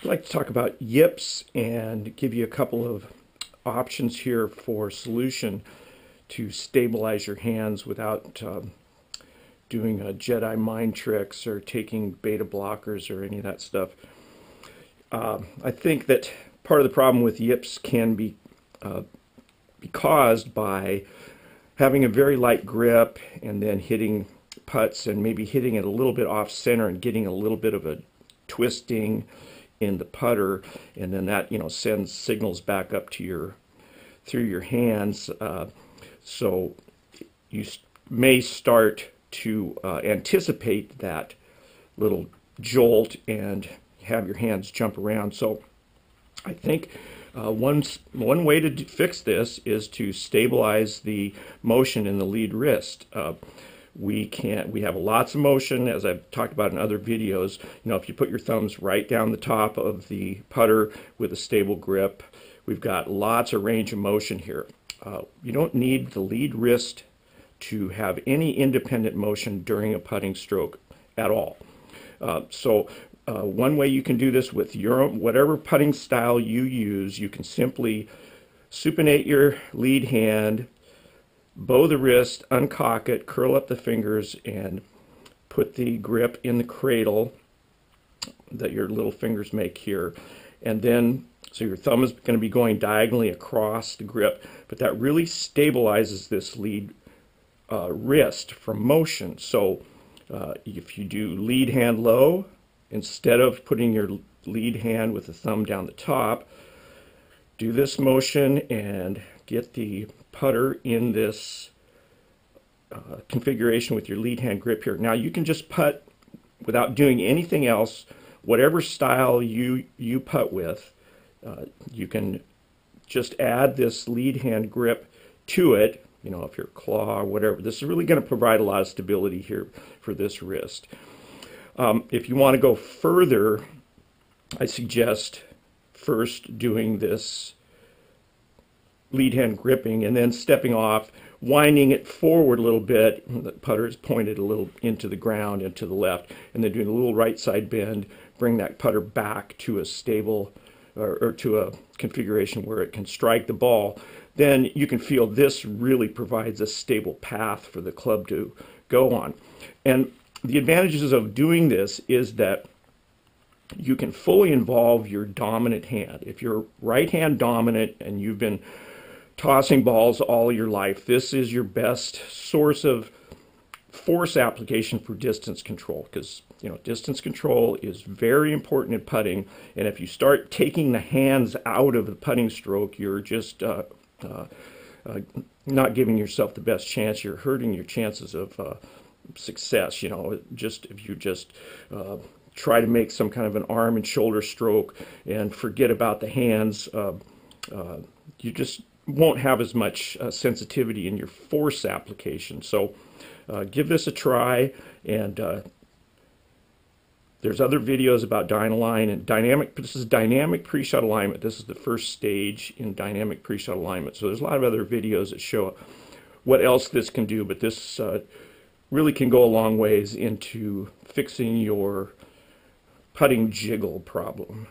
I'd like to talk about yips and give you a couple of options here for solution to stabilize your hands without doing Jedi mind tricks or taking beta blockers or any of that stuff. I think that part of the problem with yips can be caused by having a very light grip and then hitting putts and maybe hitting it a little bit off center and getting a little bit of a twisting in the putter, and then that sends signals back up to through your hands, so you may start to anticipate that little jolt and have your hands jump around. So I think one way to fix this is to stabilize the motion in the lead wrist. We have lots of motion, as I've talked about in other videos. If you put your thumbs right down the top of the putter with a stable grip, we've got lots of range of motion here. You don't need the lead wrist to have any independent motion during a putting stroke at all. One way you can do this with whatever putting style you use, you can simply supinate your lead hand, bow the wrist, uncock it, curl up the fingers, and put the grip in the cradle that your little fingers make here. And then, so your thumb is going to be going diagonally across the grip, but that really stabilizes this lead wrist from motion. So if you do lead hand low, instead of putting your lead hand with the thumb down the top, do this motion and get the putter in this configuration with your lead hand grip here. Now you can just putt without doing anything else, whatever style you putt with. You can just add this lead hand grip to it, if you're claw or whatever. This is really going to provide a lot of stability here for this wrist. If you want to go further, I suggest first doing this lead hand gripping and then stepping off, winding it forward a little bit. The putter is pointed a little into the ground and to the left, and then doing a little right side bend, bring that putter back to a stable or to a configuration where it can strike the ball. Then you can feel this really provides a stable path for the club to go on. And the advantages of doing this is that you can fully involve your dominant hand. If you're right hand dominant and you've been tossing balls all your life, this is your best source of force application for distance control, because distance control is very important in putting, and if you start taking the hands out of the putting stroke, you're just not giving yourself the best chance. You're hurting your chances of success. If you just try to make some kind of an arm and shoulder stroke and forget about the hands, you just won't have as much sensitivity in your force application. So give this a try, and there's other videos about DynAlign and this is dynamic pre-shot alignment. This is the first stage in dynamic pre-shot alignment. So there's a lot of other videos that show what else this can do, but this really can go a long ways into fixing your putting jiggle problem.